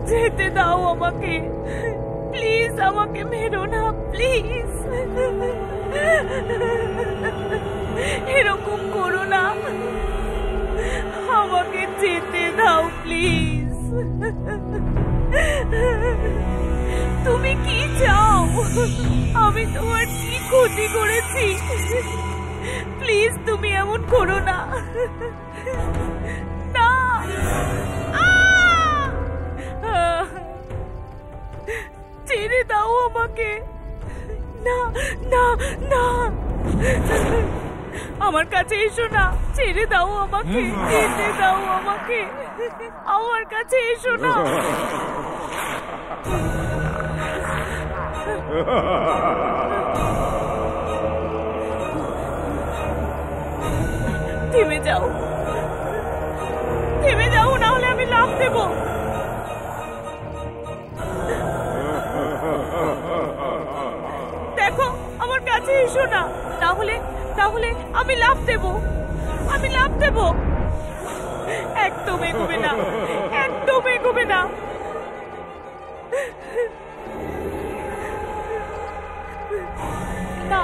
যেতে দাও আমাকে, প্লিজ আমাকে মেরো না, প্লিজ এরকম করো না, আমাকে যেতে দাও প্লিজ। তুমি কি চাও? আমি তোমার কি ক্ষতি করেছি? প্লিজ তুমি এমন করো না। না, ছেড়ে দাও আমাকে। না না না, আমার কাছে এসো না, ছেড়ে দাও আমাকে, যেতে দাও আমাকে, আমার কাছে এসো না। থেমে যাও, থেমে যাও, না হলে আমি লাফ দেবো। দেখো আমার কাছে এসো না, তাহলে তাহলে আমি লাফ দেবো, আমি লাফ দেবো। একদম এগোবে না, একদম এগোবে না। না,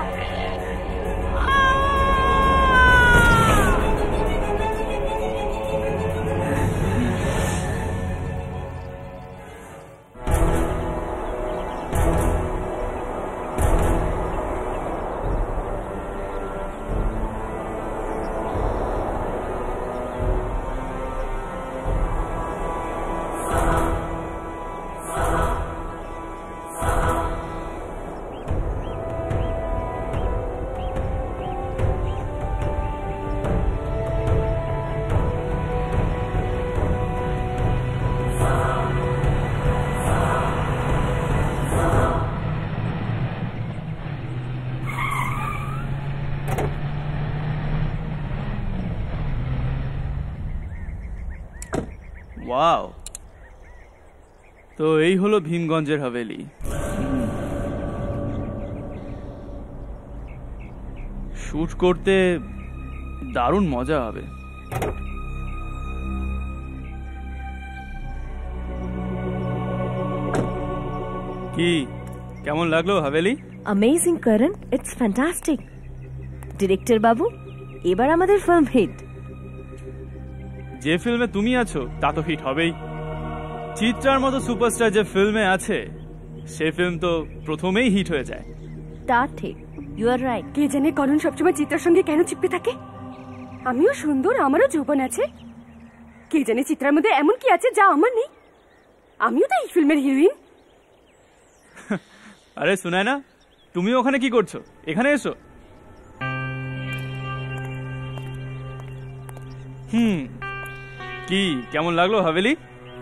ওয়াও, তো এই হলো ভীমগঞ্জের হাভেলি। শুট করতে দারুণ মজা হবে। কি কেমন লাগলো Haveli? Amazing Karan, it's fantastic. Director বাবু, এবার আমাদের ফিল্ম হিট। যে ফিল্মে তুমি আছো তা তো হিট হবেই। চিত্রার মতো সুপারস্টার যে ফিল্মে আছে সে ফিল্ম তো প্রথমেই হিট হয়ে যায়। তা ঠিক, ইউ আর রাইট। কে জানে করণ সবসময় চিত্রার সঙ্গে কেন চিপকে থাকে? আমিও সুন্দর, আমারও যৌবন আছে। কে জানে চিত্রার মধ্যে এমন কি আছে যা আমার নেই? আমিও তো এই ফিল্মের হিরোইন। আরে শোনায় না, তুমি ওখানে কি করছো? এখানে এসো। কি কেমন লাগলো হাভেলি?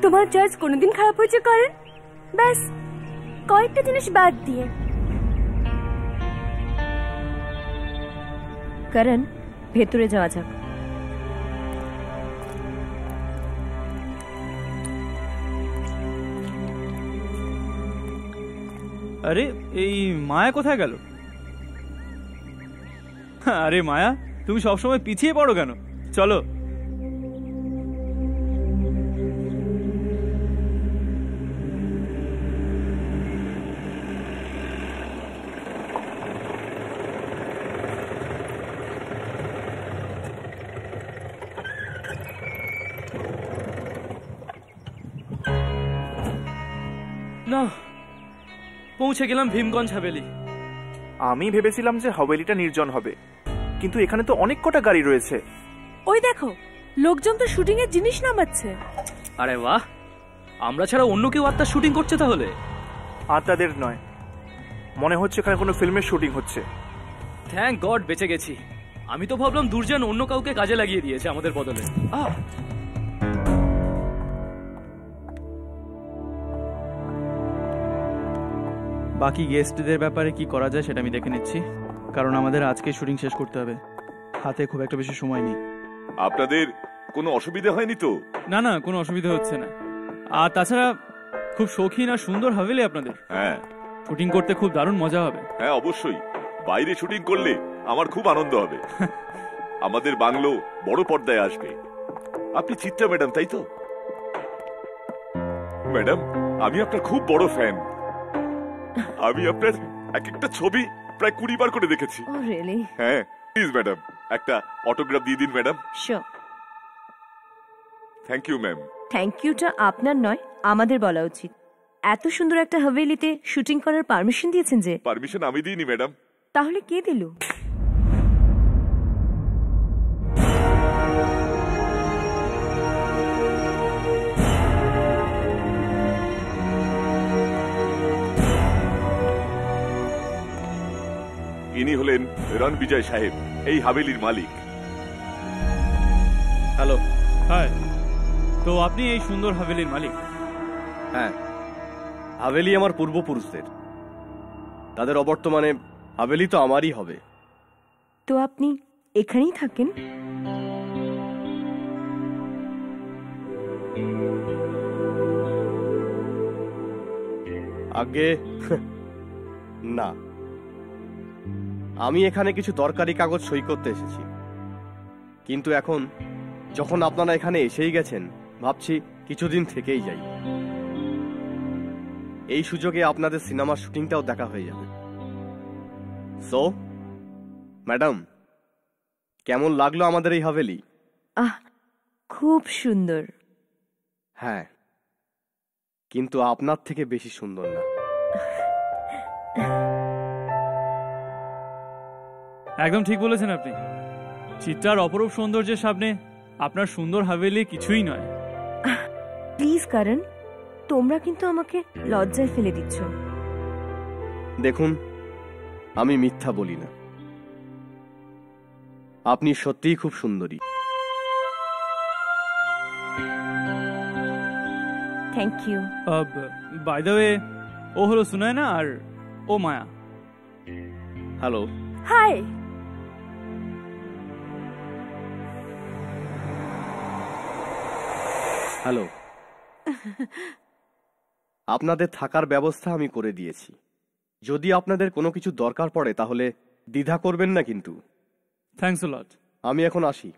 তোমার চয়েস কোনোদিন খারাপ হয়েছে করণ? ব্যাস কয়েকটা জিনিস বাদ দিয়ে। করণ, ভেতরে যাওয়া যাক। আরে এই মায়া কোথায় গেল? আরে মায়া, তুমি সবসময় পিছিয়ে পড়ো কেন? চলো। না, পৌঁছে গেলাম ভীমগঞ্জ হাভেলি। আমি ভেবেছিলাম যে হাভেলিটা নির্জন হবে, কিন্তু এখানে তো অনেক কটা গাড়ি রয়েছে। ওই দেখো, লোকজন তো শুটিং এর জিনিস নামাচ্ছে। আরে বাহ, আমরা ছাড়া অন্য কেউ আত্মার শুটিং করছে তাহলে? আত্মাদের নয়, মনে হচ্ছে এখানে কোনো ফিল্মের শুটিং হচ্ছে। থ্যাংক গড বেঁচে গেছি। আমি তো ভাবলাম দুর্জন অন্য কাউকে কাজে লাগিয়ে দিয়েছে আমাদের বদলে। বাকি গেস্টদের ব্যাপারে কি করা যায় সেটা আমি দেখে নিচ্ছি, কারণ আমাদের আজকে শুটিং শেষ করতে হবে। হাতে খুব একটা বেশি সময় নেই। আপনাদের কোনো অসুবিধা হয়নি তো? না না, কোনো অসুবিধা হচ্ছে না। আর তাছাড়া খুব শৌখিন আর সুন্দর হাভেলি আপনাদের। হ্যাঁ, শুটিং করতে খুব দারুণ মজা হবে। হ্যাঁ অবশ্যই, বাইরে শুটিং করলে আমার খুব আনন্দ হবে। আমাদের বাংলো বড় পর্দায় আসবে। আপনি চিত্রা ম্যাডাম, তাই তো? ম্যাডাম, আমি আপনার খুব বড় ফ্যান। আমি আপনার এক একটা ছবি প্রায় 20 বার করে দেখেছি। Oh really? হ্যাঁ, প্লিজ ম্যাডাম একটা অটোগ্রাফ দিয়ে দিন madam. Sure. Thank you ma'am. Thank ইউটা আপনার নয়, আমাদের বলা উচিত। এত সুন্দর একটা হাভেলিতে শুটিং করার পারমিশন দিয়েছেন যে। পারমিশন আমি দিইনি ম্যাডাম। তাহলে কে দিল? ইনি হলেন রণবিজয় সাহেব, এই হাভেলির মালিক। হ্যালো। হাই, তো আপনি এই সুন্দর হাভেলির মালিক? হ্যাঁ, হাভেলি আমার পূর্বপুরুষদের, তাদের অবর্তমানে হাভেলি তো আমারই হবে। তো আপনি এখানেই থাকেন? আগে না, আমি এখানে কিছু দরকারি কাগজ সই করতে এসেছি, কিন্তু এখন যখন আপনারা এখানে এসেই গেছেন, ভাবছি কিছুদিন থেকেই যাই। এই সুযোগে আপনাদের সিনেমার শুটিংটাও দেখা হয়ে যাবে। সো ম্যাডাম, কেমন লাগলো আমাদের এই হাভেলি? খুব সুন্দর। হ্যাঁ, কিন্তু আপনার থেকে বেশি সুন্দর না। একদম ঠিক বলেছেন আপনি। চিত্রার অপরূপ সৌন্দর্যের সামনে আপনার সুন্দর হাভেলি কিছুই নয়। প্লিজ কারণ, তোমরা কিন্তু আমাকে লজ্জায় ফেলে দিচ্ছ। দেখুন, আমি মিথ্যা বলি না, আপনি সত্যিই খুব সুন্দরী। Thank you. By the way, ও হলো সুনয়না আর ও মায়া। হ্যালো। হাই। হ্যালো। আপনাদের থাকার ব্যবস্থা আমি করে দিয়েছি। যদি আপনাদের কোনো কিছু দরকার পড়ে তাহলে দ্বিধা করবেন না কিন্তু। থ্যাঙ্কস আ লট। আমি এখন আসি।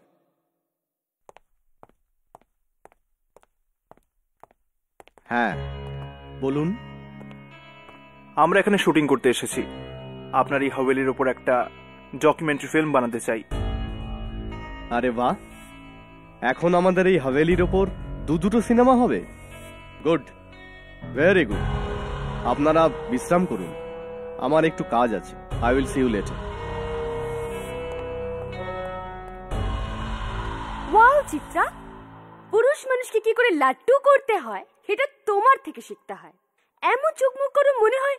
হ্যাঁ, বলুন। আমরা এখানে শুটিং করতে এসেছি। আপনার এই হাভেলির ওপর একটা ডকুমেন্টারি ফিল্ম বানাতে চাই। আরে বাহ, এখন আমাদের এই হাভেলির ওপর দুটো সিনেমা হবে? Good, very good. আপনারা বিশ্রাম করুন, আমার একটু কাজ আছে। I will see you later. Wow Chitra, পুরুষ মানুষকে কি করে লাড্ডু করতে হয় সেটা তোমার থেকে শিখতে হয়। এমন চোখ মুখ করে মনে হয়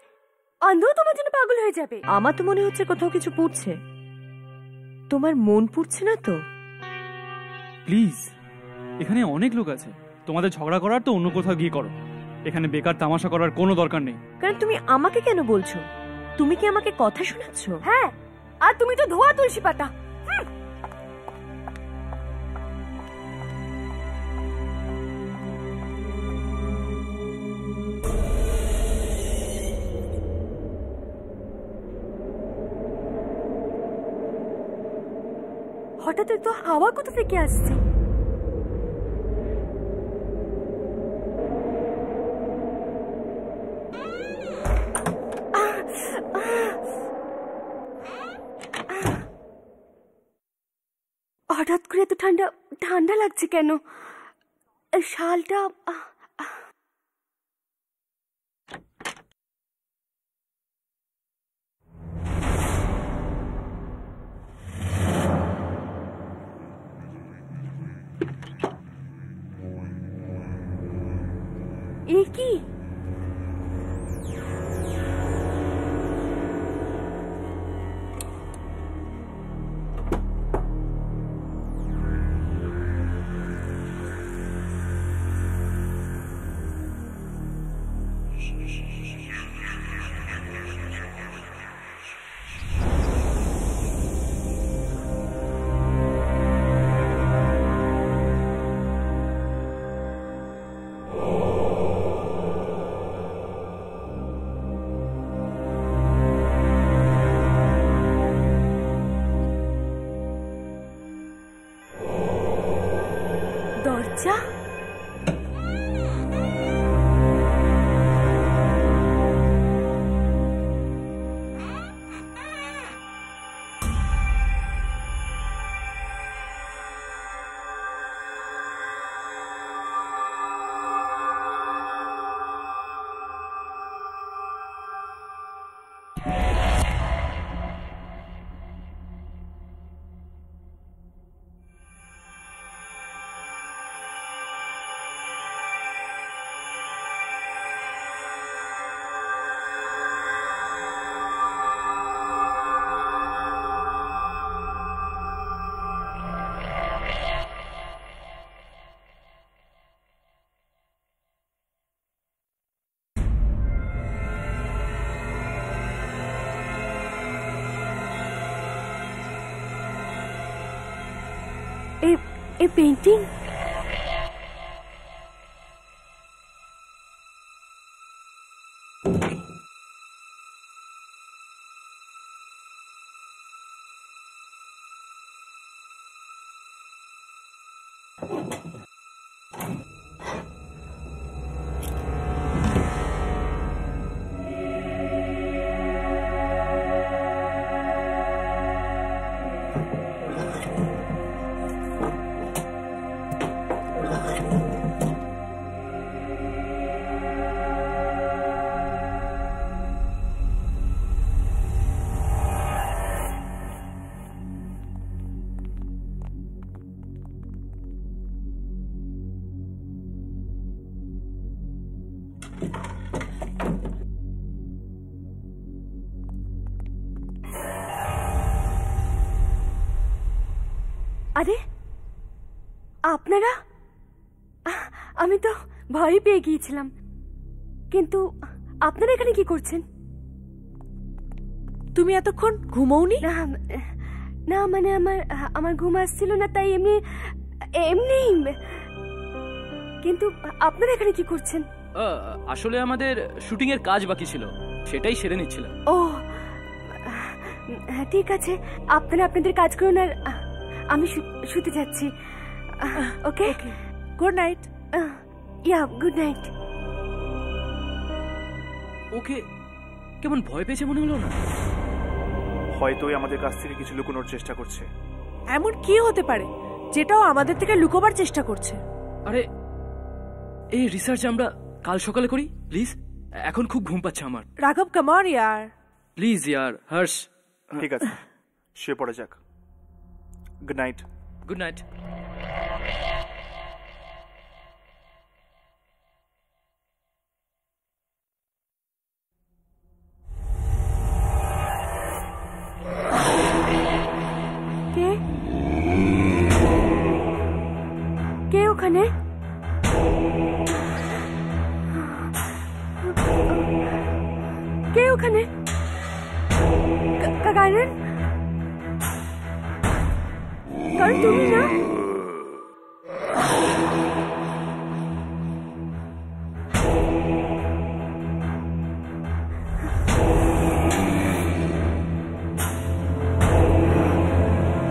অন্ধ তোমার জন্য পাগল হয়ে যাবে। আমার তো মনে হচ্ছে কোথাও কিছু পুড়ছে। তোমার মন পুড়ছে না তো? প্লিজ, এখানে অনেক লোক আছে। তোমাদের ঝগড়া করার তো অন্য কোথাও গিয়ে করো। এখানে বেকার তামাশা করার কোনো দরকার নেই। কারণ তুমি আমাকে কেন বলছো? তুমি কি আমাকে কথা শোনাচ্ছ? হ্যাঁ, আর তুমি তো ধোয়া তুলসী পাতা। হঠাৎ তো হাওয়া কোথা থেকে আসছে? হঠাৎ করে এত ঠান্ডা ঠান্ডা লাগছে কেন? শালটা এ কি? এ পেন্টিং? আরে আপনারা? আমি তো ভয় পেয়ে গিয়েছিলাম, কিন্তু আপনারা এখানে কি করছেন? তুমি এতক্ষণ ঘুমোওনি? না না, মানে আমার ঘুম আসছিল না, তাই এমনি এমনি। কিন্তু আপনারা এখানে কি করছেন? আসলে আমাদের শুটিং এর কাজ বাকি ছিল, সেটাই সেরে নিচ্ছিলাম। ও ঠিক আছে, আপনারা আপনাদের কাজ করুন, আর আমি শুতে যাচ্ছি। ওকে, গুড নাইট। ইয়া, গুড নাইট। ওকে কেমন ভয় পেয়েছে মনে হলো না? হয়তোই আমাদের কাছ থেকে কিছু লুকোনোর চেষ্টা করছে। এমন কি হতে পারে যেটাও আমাদের থেকে লুকোবার চেষ্টা করছে? আরে এই রিসার্চ আমরা কাল সকালে করি প্লিজ, এখন খুব ঘুম পাচ্ছে আমার। রাঘব, কাম অন ইয়ার। প্লিজ ইয়ার হর্ষ। ঠিক আছে, শুয়ে পড়া যাক। Good night. Good night. কে কে ওখানে? কে ওখানে? কারণ তুমি না?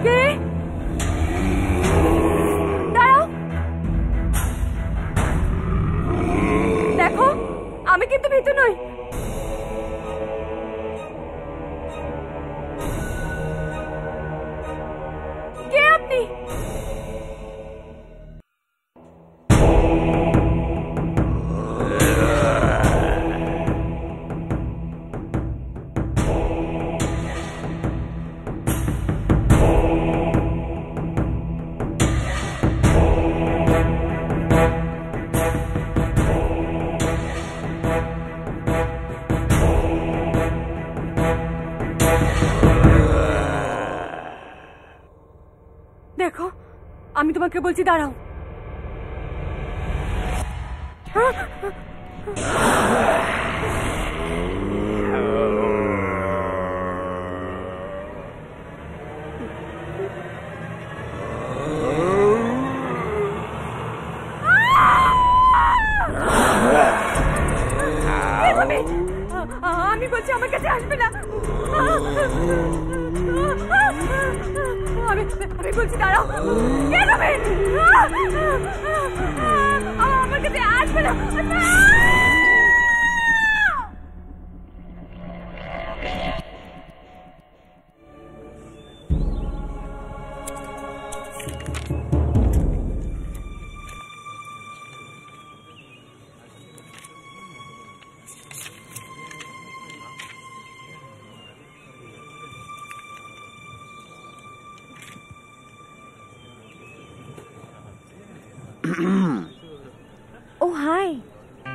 কে? দাঁড়াও, দেখো আমি কিন্তু ভীতু নই। কে আপনি? দেখো আমি তোমাকে বলছি দাঁড়াও। আমি বলছি আমার কাছে আসবে না। আমি বলছি দাঁড়াও। আমার কাছে আসবে না। ও হাই,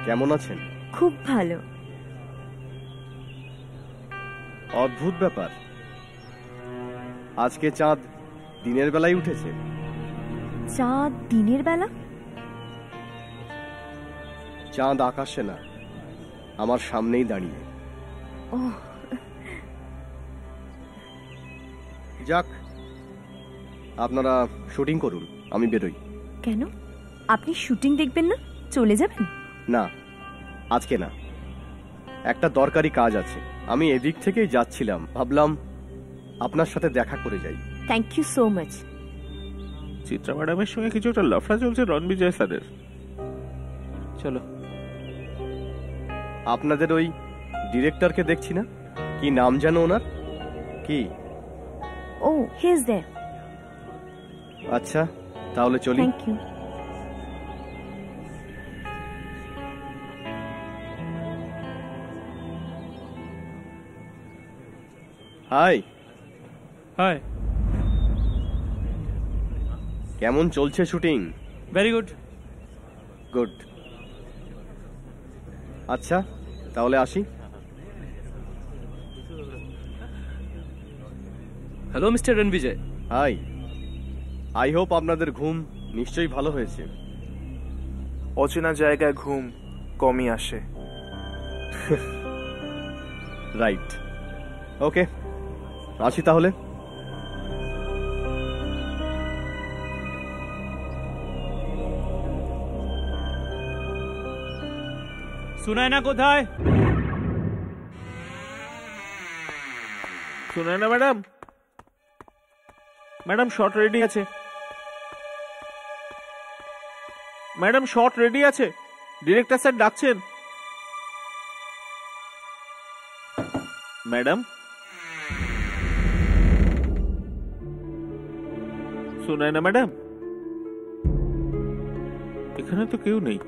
কেমন আছেন? খুব ভালো। অদ্ভুত ব্যাপার, আজকে চাঁদ দিনের বেলায় উঠেছে। চাঁদ দিনের বেলা? চাঁদ আকাশে না, আমার সামনেই দাঁড়িয়ে। ও যাক, আপনারা শুটিং করুন, আমি বেরোই। কেন? আপনি শুটিং দেখবেন না, চলে যাবেন? না, আজকে না, একটা দরকারি কাজ আছে। আমি এদিক থেকেই যাচ্ছিলাম, ভাবলাম আপনার সাথে দেখা করে যাই। Thank you so much. Chitra ম্যাডামের সঙ্গে কিছু একটা লাফড়া চলছে রণবিজয় স্যারের। চলো। আপনাদের ওই ডিরেক্টরকে দেখছি না, কি নাম জানো ওনার? কি? Oh, he is there. আচ্ছা, তাহলে চলি। Thank you. হাই। হাই। কেমন চলছে শুটিং? Very good. গুড। আচ্ছা, তাহলে আসি। Hello mister Ranbijay. Hi. I hope আপনাদের ঘুম নিশ্চয়ই ভালো হয়েছে। অচেনা জায়গায় ঘুম কমই আসে। রাইট। ওকে, আসি তাহলে। সুনায়না কোথায়? Sunayna madam, madam shot ready আছে। ম্যাডাম শট রেডি আছে, ডিরেক্টর স্যার ডাকছেন। ম্যাডাম, সুনায়না ম্যাডাম, এখানে তো কেউ নেই,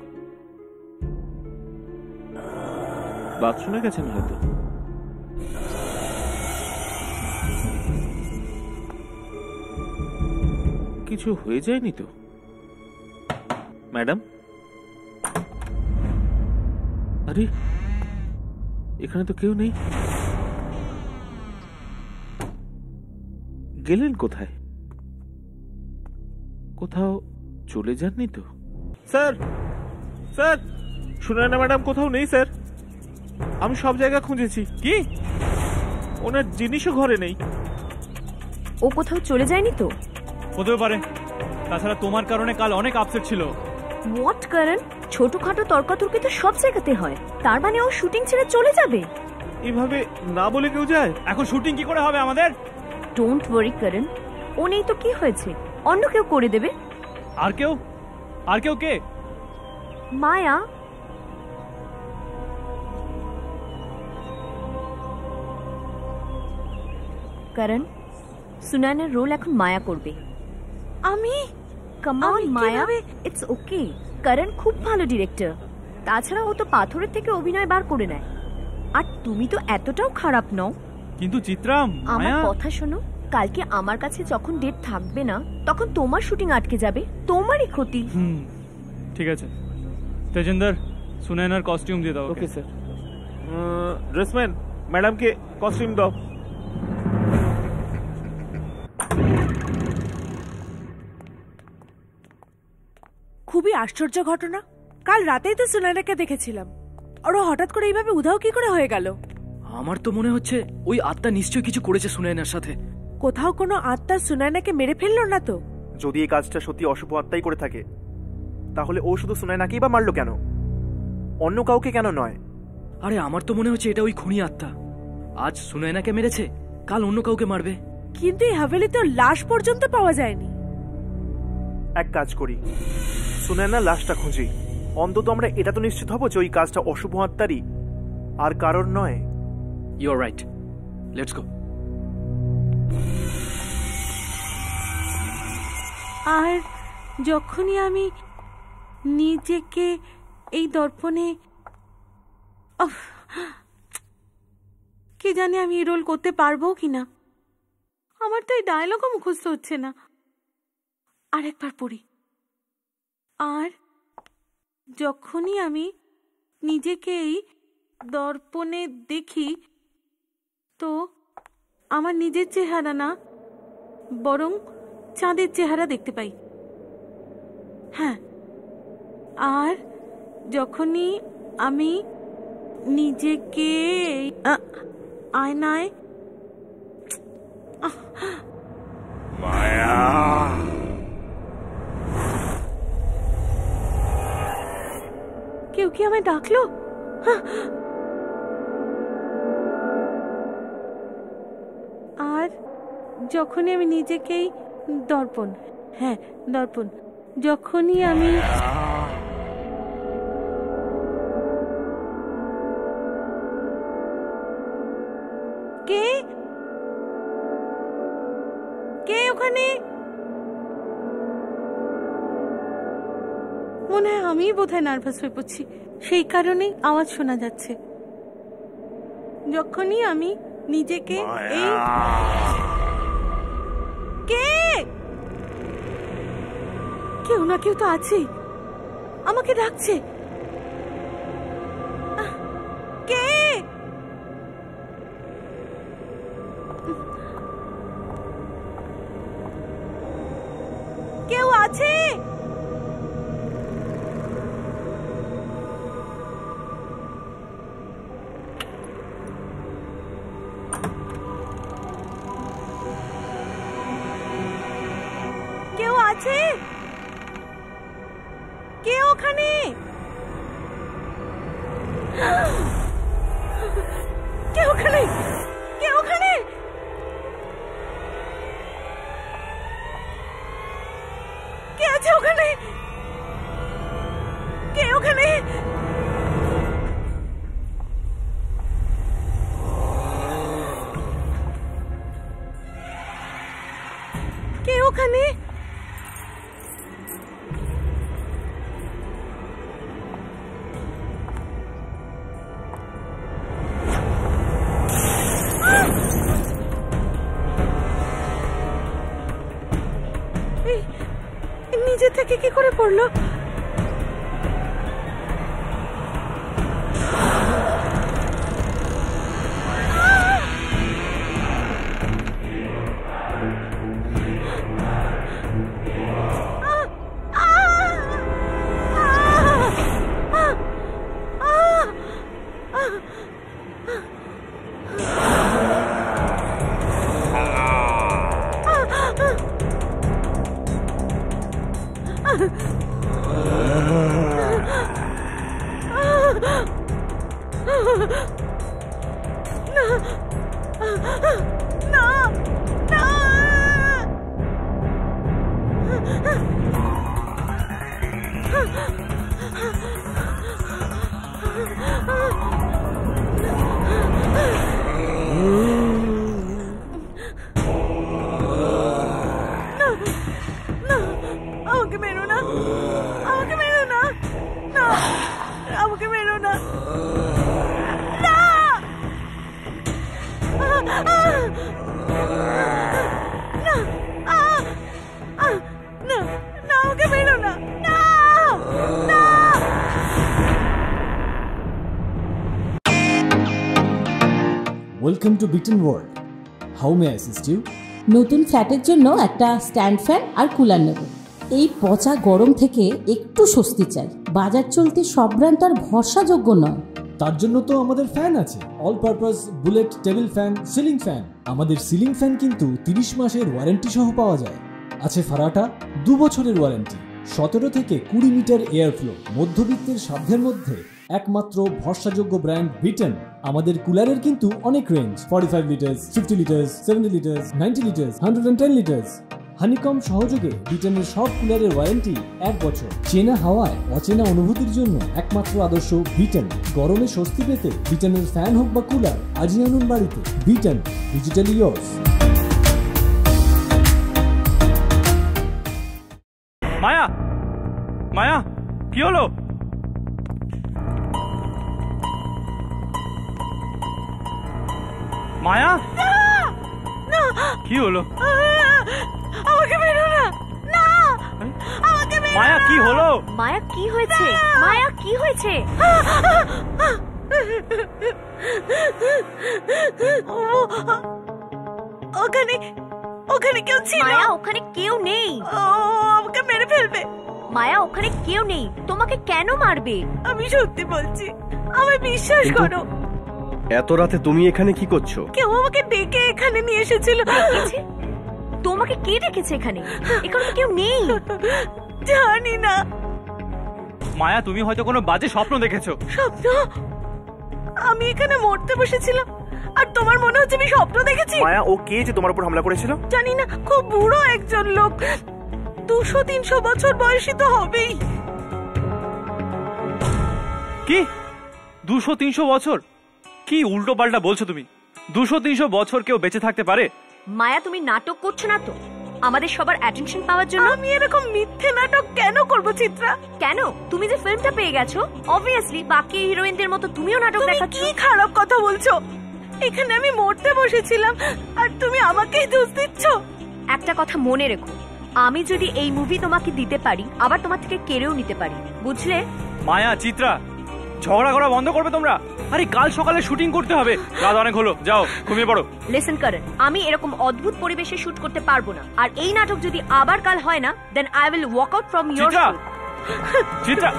বাথরুমে গেছেন হয়তো। কিছু হয়ে যায়নি তো? ম্যাডাম, আরে এখানে তো কেউ নেই, গেলেন কোথায়? কোথাও চলে যাননি তো? স্যার, স্যার, সুনায়না ম্যাডাম কোথাও নেই স্যার। আমি সব জায়গা খুঁজেছি। কি? ওনার জিনিসও ঘরে নেই। ও কোথাও চলে যায়নি তো? হতেও পারে, তাছাড়া তোমার কারণে কাল অনেক আপসেট ছিল। হোয়াট করণ? ছোটখাটো তর্কাতর্কি তো সব জায়গাতে হয়, তার মানে ও শুটিং ছেড়ে চলে যাবে? এভাবে না বলে কেউ যায়? এখন শুটিং কি করে হবে আমাদের? ডোন্ট ওয়ারি করণ, ও নেই তো কি হয়েছে, অন্য কেউ করে দেবে। আর কেউ? আর কেউ কে? মায়া। করণ, সুনায়নার রোল এখন মায়া করবে। আমি? Come on Maya, it's okay. করণ খুব ভালো ডিরেক্টর, তাছাড়া ও তো পাথরের থেকে অভিনয় বার করে নেয়। আর তুমি তো এতটাও খারাপ নও। কিন্তু চিত্রা, আমার মায়া। কথা শোনো, কালকে আমার কাছে যখন ডেট থাকবে না, তখন তোমার শুটিং আটকে যাবে, তোমারই ক্ষতি। ঠিক আছে তেজেন্দর, সুনায়নার কস্টিউম দিয়ে দাও। Okay sir. ড্রেসম্যান, ম্যাডামকে কস্টিউম দাও। খুবই আশ্চর্য ঘটনা। কাল রাতেই তো সুনায়নাকে দেখেছিলাম, আর ও হঠাৎ করে এইভাবে উধাও কি করে হয়ে গেল? আমার তো মনে হচ্ছে ওই আত্মা নিশ্চয়ই কিছু করেছে সুনায়নার সাথে। কোথাও কোনো আত্মা সুনায়নাকে মেরে ফেললো না তো? যদি এই কাজটা সত্যি অশুভ আত্মাই করে থাকে, তাহলে ও শুধু সুনায়নাকেই বা মারলো কেন, অন্য কাউকে কেন নয়? আরে আমার তো মনে হচ্ছে এটা ওই খুনি আত্মা। আজ সুনায়নাকে মেরেছে, কাল অন্য কাউকে মারবে। কিন্তু এই হাভেলিতে লাশ পর্যন্ত পাওয়া যায়নি। এক কাজ করি, সুনায়নার লাশটা খুঁজি, অন্তত আমরা এটা তো নিশ্চিত হব যে ওই কাজটা অশুভ আত্মারই, আর কারণ নয়। You are right, let's go. আর যখনই আমি নিজেকে এই দর্পণে, কে জানে আমি এই রোল করতে পারবো কিনা। আমার তো এই ডায়লগও মুখস্থ হচ্ছে না। আরেকবার পড়ি। আর যখনই আমি নিজেকে এই দর্পণে দেখি, তো আমার নিজের চেহারা না, বরং চাঁদের চেহারা দেখতে পাই। হ্যাঁ, আর যখনই আমি নিজেকে আয়নায় মায়া কি আমায় ডাকলো? আর যখনই আমি নিজেকেই দর্পণ, হ্যাঁ দর্পণ, যখনই আমি কে কে ওখানে? মনে হয় আমি বোধহয় নার্ভাস হয়ে পড়ছি, সেই কারণেই আওয়াজ শোনা যাচ্ছে। যখনই আমি নিজেকে এই কে, কেউ না কেউ তো আছে, আমাকে ডাকছে। কে? কেউ আছে? কেউ আছে? কে ওখানে? কে ওখানে? কে ওখানে? কে আছে ওখানে? কে ওখানে? কে ওখানে? নিজে থেকে কি করে পড়লো? আমাকে মেরো না, আমাকে মেরো না, না আমাকে মেরো না, না না না আমাকে মেরো না, না না। Welcome to bitten world, how may I assist you? নতুন ফ্ল্যাটের জন্য একটা স্ট্যান্ড ফ্যান আর কুলার নেব। এই পচা গরম থেকে একটু স্বস্তি চাই। বাজার চলতে সব ব্র্যান্ড তো আর ভরসাযোগ্য নয়। তার জন্য তো আমাদের ফ্যান আছে, all purpose bullet table fan, ceiling fan. আমাদের সিলিং ফ্যান কিন্তু 30 মাসের ওয়ারেন্টি সহ পাওয়া যায়। আছে ফারাটা 2 বছরের ওয়ারেন্টি, 17 থেকে 20 মিটার এয়ার ফ্লো, মধ্যবিত্তের সাধ্যের মধ্যে একমাত্র ভরসাযোগ্য ব্র্যান্ড বিটেন। আমাদের কুলারের কিন্তু অনেক range, 45 litres, 50 litres, 70 litres, 90 litres, 110 litres. Honeycomb সহযোগে বিটেনের সব কুলারের ওয়ারেন্টি 1 বছর। চেনা হাওয়ায় অচেনা অনুভূতির জন্য একমাত্র আদর্শ বিটেন। গরমে স্বস্তি পেতে বিটেনের ফ্যান হোক বা কুলার আজই আনুন বাড়িতে। বিটেন, ডিজিটালি ইয়োর্স। মায়া, মায়া কি হলো? মায়া, কি হলো? আমাকে মেরো না, না আমাকে মেরো না। মায়া কি হলো? মায়া কি হয়েছে? মায়া কি হয়েছে? ওখানে ওখানে কেউ ছিল? মায়া ওখানে কেউ নেই। ও আমাকে মেরে ফেলবে। মায়া ওখানে কেউ নেই, তোমাকে কেন মারবে? আমি সত্যি বলছি, আমায় বিশ্বাস করো। এত রাতে তুমি এখানে কি করছো? কেউ আমাকে ডেকে এখানে নিয়ে এসেছিল। তোমাকে কে ডেকেছে এখানে? এখানে তো কেউ নেই। জানি না। মায়া, তুমি হয়তো কোনো বাজে স্বপ্ন দেখেছো। স্বপ্ন? আমি এখানে মরতে বসেছিলাম আর তোমার মনে হচ্ছে আমি স্বপ্ন দেখেছি? মায়া, ও কে যে তোমার উপর হামলা করেছিল? জানি না, খুব বুড়ো একজন লোক, 200-300 বছর বয়সী তো হবেই। কি 200-300 বছর? কি উল্টো পাল্টা বলছো তুমি? 200-300 বছর কেউ বেঁচে থাকতে পারে? মায়া, তুমি নাটক করছো না তো আমাদের সবার অ্যাটেনশন পাওয়ার জন্য? আমি এরকম মিথ্যে নাটক কেন করব চিত্রা? কেন? তুমি যে ফিল্মটা পেয়ে গেছো, অবভিয়াসলি বাকি হিরোইনদের মতো তুমিও নাটক দেখাচ্ছ। কি খারাপ কথা বলছো? এখানে আমি মরতে বসেছিলাম আর তুমি আমাকেই দোষ দিচ্ছ। একটা কথা মনে রেখো, আমি যদি এই মুভি তোমাকে দিতে পারি, আবার তোমার থেকে কেড়েও নিতে পারি, বুঝলে? মায়া, চিত্রা, ঝগড়া করা বন্ধ করবে তোমরা? আরে কাল সকালে শুটিং করতে হবে, রাত অনেক হলো, যাও ঘুমিয়ে পড়ো। লিসেন করুন, আমি এরকম অদ্ভুত পরিবেশে শুট করতে পারবো না, আর এই নাটক যদি আবার কাল হয় না, then I will walk out from your Chitra, Chitra,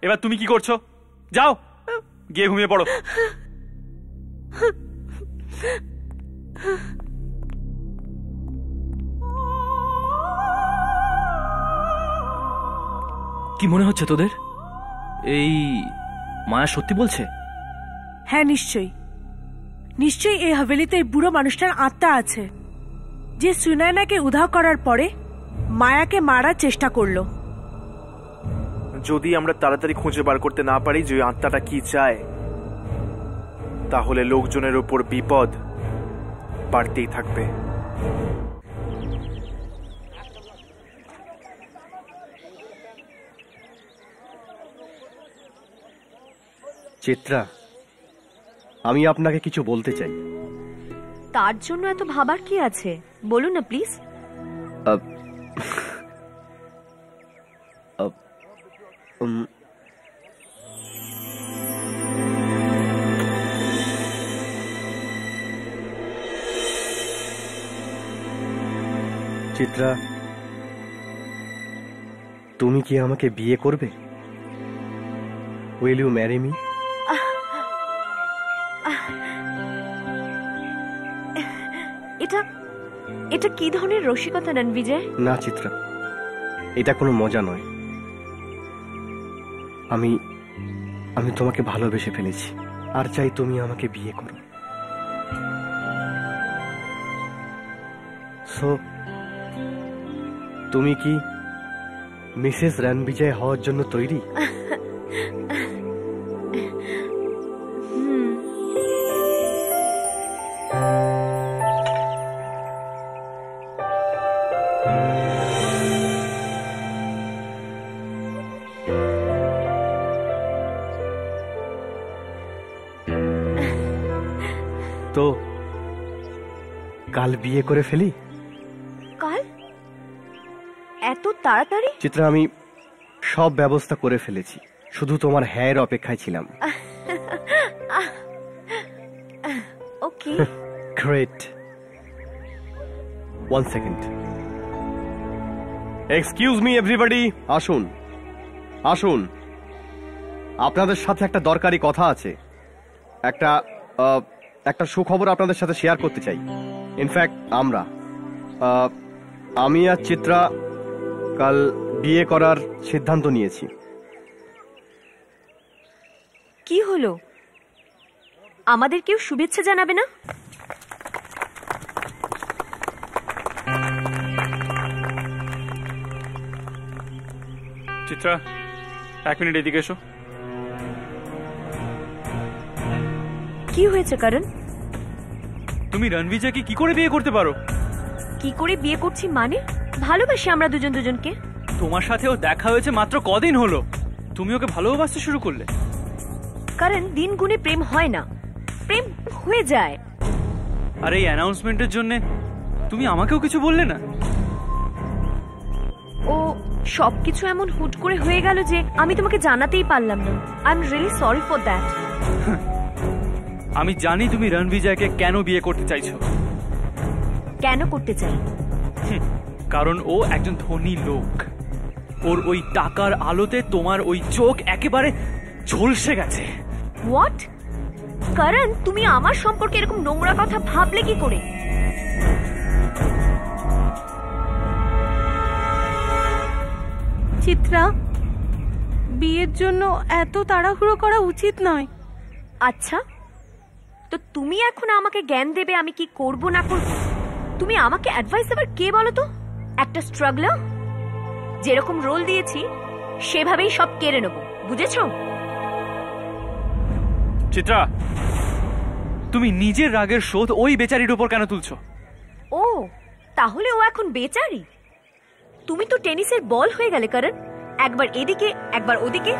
এবার তুমি কি করছো? যাও গিয়ে ঘুমিয়ে পড়ো। কি মনে হচ্ছে তোদের? এই মায়া সত্যি বলছে? হ্যাঁ, নিশ্চয়ই নিশ্চয়ই এই হাভেলিতে এই বুড়ো মানুষটার আত্মা আছে, যে সুনয়নাকে উধাও করার পরে মায়াকে মারার চেষ্টা করলো। যদি আমরা তাড়াতাড়ি খুঁজে বার করতে না পারি যে আত্মাটা কি চায়, তাহলে লোকজনের উপর বিপদ বাড়তেই থাকবে। চিত্রা, আমি আপনাকে কিছু বলতে চাই। তার জন্য এত ভাবার কি আছে? বলুন না প্লিজ। চিত্রা, তুমি কি আমাকে বিয়ে করবে? Will you marry me? এটা কি ধরনের রসিকতা নেন বিজয়? না চিত্রা, এটা কোনো মজা নয়। আমি আমি তোমাকে ভালোবেসে ফেলেছি আর চাই তুমি আমাকে বিয়ে করো। সো তুমি কি মিসেস রণবিজয় হওয়ার জন্য তৈরি? তো কাল বিয়ে করে ফেলি? কাল? এত তাড়াতাড়ি? চিত্রা, আমি সব ব্যবস্থা করে ফেলেছি, শুধু তোমার হ্যাঁর অপেক্ষায় ছিলাম। Okay, great. 1 second. Excuse me everybody, আসুন আসুন, আপনাদের সাথে একটা দরকারি কথা আছে। একটা সুখবর আপনাদের সাথে শেয়ার করতে চাই। ইনফ্যাক্ট আমি আর চিত্রা কাল বিয়ে করার সিদ্ধান্ত নিয়েছি। কি হলো? আমাদের কেউ শুভেচ্ছা জানাবে না? চিত্রা, 1 মিনিট এদিকে এসো। কি হয়েছে কারণ? তুমি রণবিজয়কে কি করে বিয়ে করতে পারো? কি করে বিয়ে করছি মানে? ভালোবাসি আমরা দুজন দুজনকে। তোমার সাথেও দেখা হয়েছে মাত্র কদিন হলো, তুমি ওকে ভালোবাসতে শুরু করলে? কারণ দিন গুণে প্রেম হয় না, প্রেম হয়ে যায়। আর এই অ্যানাউন্সমেন্টের জন্য তুমি আমাকেও কিছু বললে না? ও সবকিছু এমন হুট করে হয়ে গেল যে আমি তোমাকে জানাতেই পারলাম না। I am really sorry for that. আমি জানি তুমি রণবিজয়কে কেন বিয়ে করতে চাইছো। কেন করতে চাই? কারণ ও একজন ধনী লোক। ওর ওই টাকার আলোতে তোমার ওই চোখ একেবারে ঝলসে গেছে। হোয়াট? কারণ তুমি আমার সম্পর্কে এরকম নোংরা কথা ভাবলে কি করে? চিত্রা, বিয়ের জন্য এত তাড়াহুড়ো করা উচিত নয়। আচ্ছা, তো তুমি এখন আমাকে জ্ঞান দেবে আমি কি করব না করব? তুমি আমাকে অ্যাডভাইস দেবার কে বলো তো? একটা স্ট্রাগলার? যেরকম রোল দিয়েছি সেভাবেই সব কেড়ে নেব, বুঝেছো? চিত্রা, তুমি নিজের রাগের শোধ ওই বেচারির উপর কেন তুলছো? ও, তাহলে ও এখন বেচারি? তুমি তো টেনিসের বল হয়ে গেলে করণ, একবার এদিকে একবার ওদিকে।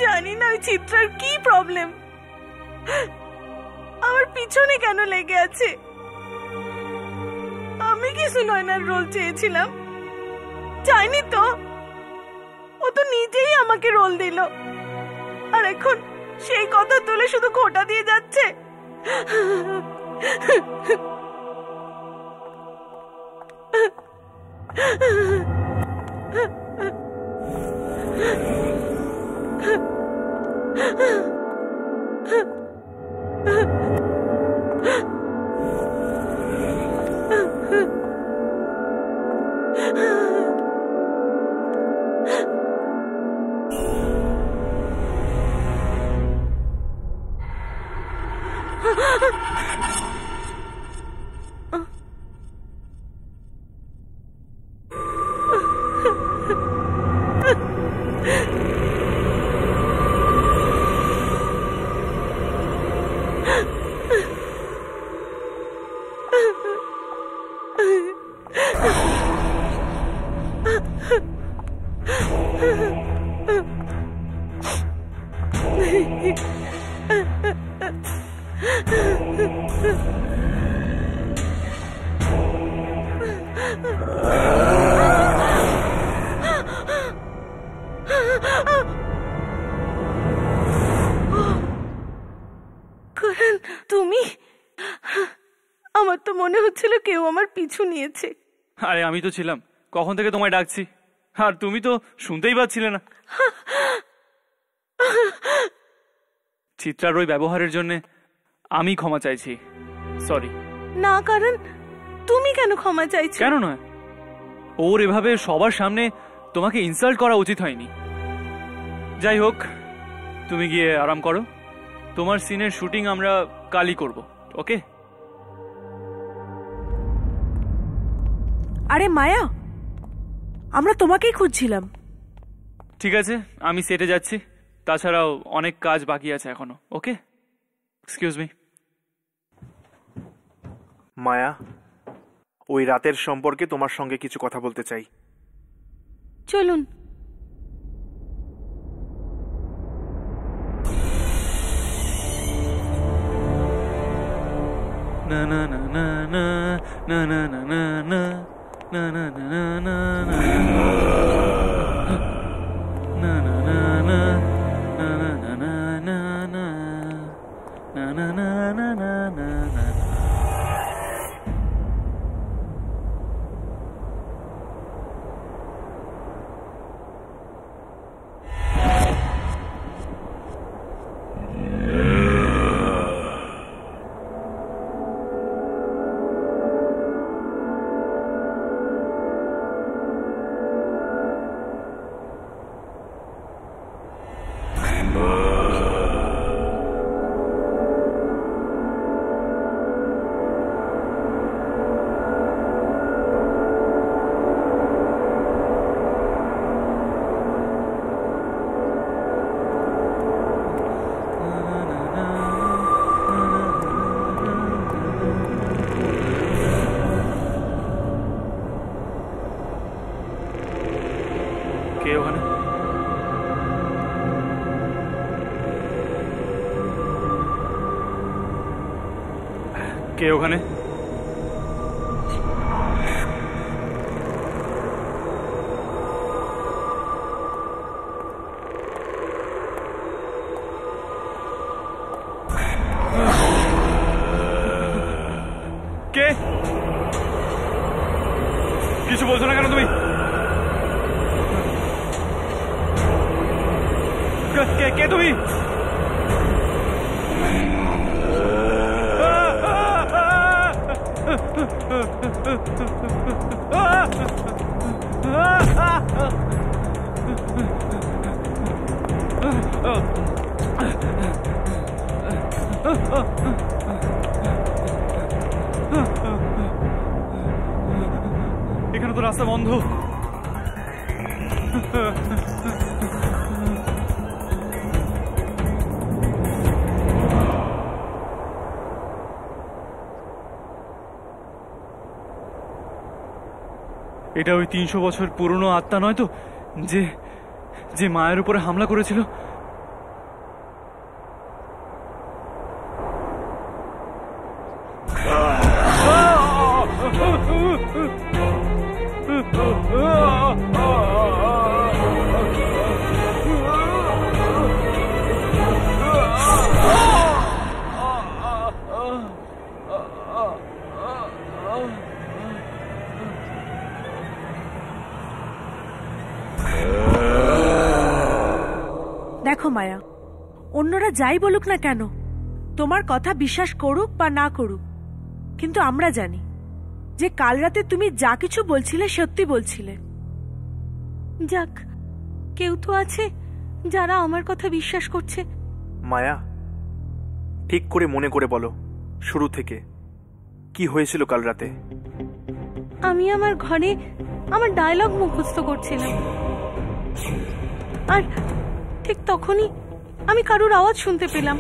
জানি না ওই চিত্রার কি প্রবলেম, আমার পিছনে কেন লেগে আছে। আমি কি সুনয়নার রোল চেয়েছিলাম? চাইনি তো, ও তো নিজেই আমাকে রোল দিল, আর এখন সেই কথা তুলে শুধু খোঁটা দিয়ে যাচ্ছে। তুমি? আমার তো মনে হচ্ছিল কেউ আমার পিছু নিয়েছে। আরে আমি তো ছিলাম, কখন থেকে তোমায় ডাকছি, আর তুমি তো শুনতেই পাচ্ছিলে না। চিত্রার ওই ব্যবহারের জন্য আমি ক্ষমা চাইছি, সরি। না, কারণ তুমি কেন ক্ষমা চাইছো? কেন নয়, ওর এভাবে সবার সামনে তোমাকে ইনসাল্ট করা উচিত হয়নি। যাই হোক, তুমি গিয়ে আরাম করো, তোমার সিনের শুটিং আমরা কালই করব, ওকে? আরে মায়া, আমরা তোমাকেই খুঁজছিলাম। ঠিক আছে, আমি সেটে যাচ্ছি, তাছাড়াও অনেক কাজ বাকি আছে এখনো, ওকে? Excuse me. মায়া, ওই রাতের সম্পর্কে তোমার সঙ্গে কিছু কথা বলতে চাই। চলুন। না না না না না না না না না না না না না না না কে ওখানে? কে ওখানে? কে? কিছু বলছো না কেন তুমি? কে তুমি? এখানে তো রাস্তা বন্ধ। এটা ওই 300 বছর পুরনো আত্মা নয় তো, যে যে মায়ের উপরে হামলা করেছিল? দেখো মায়া, অন্যরা যাই বলুক না কেন, তোমার কথা বিশ্বাস করুক বা না করুক, কিন্তু আমরা জানি যে কাল রাতে তুমি যা কিছু বলছিলে সত্যি বলছিলে। যাক, কেউ তো আছে যারা আমার কথা বিশ্বাস করছে। মায়া, ঠিক করে মনে করে বলো, শুরু থেকে কি হয়েছিল কাল রাতে? আমি আমার ঘরে আমার ডায়লগ মুখস্থ করছিলাম, আর ঠিক তখনই আমি কারুর আওয়াজ শুনতে পেলাম।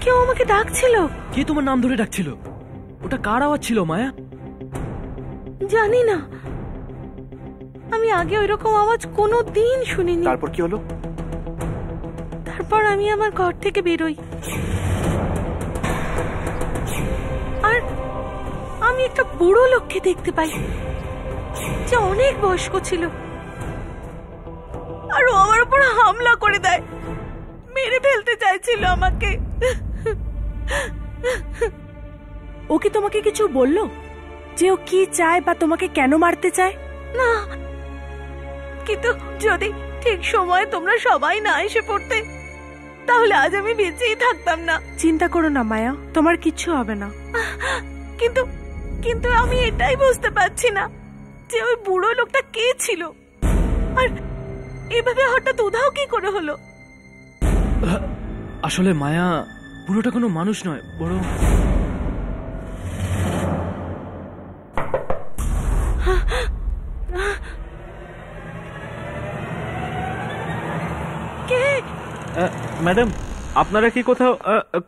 কেউ আমাকে ডাকছিল। কে তোমার নাম ধরে ডাকছিল? ওটা কার আওয়াজ ছিল মায়া? জানি না, আমি আগে ওইরকম আওয়াজ কোনোদিন শুনিনি। তারপর কি হলো? তারপর আমি আমার ঘর থেকে বেরোই, আর আমি একটা বুড়ো লোককে দেখতে পাই, যে অনেক বয়স্ক ছিল, আর ও আমার উপর হামলা করে দেয়, মেরে ফেলতে চাইছিল আমাকে। ও কি তোমাকে কিছু বললো যে ও কি চায় বা তোমাকে কেন মারতে চায়? না, কিন্তু যদি ঠিক সময়ে তোমরা সবাই না এসে পড়তে, তাহলে আজ আমি বেঁচেই থাকতাম না। চিন্তা করো না মায়া, তোমার কিচ্ছু হবে না। কিন্তু কিন্তু আমি এটাই বুঝতে পারছি না যে ওই বুড়ো লোকটা কে ছিল, আর এভাবে হঠাৎ উধাও কি করে হলো? আসলে মায়া, বুড়োটা কোনো মানুষ নয়, বড় ম্যাডাম, আপনারা কি কোথাও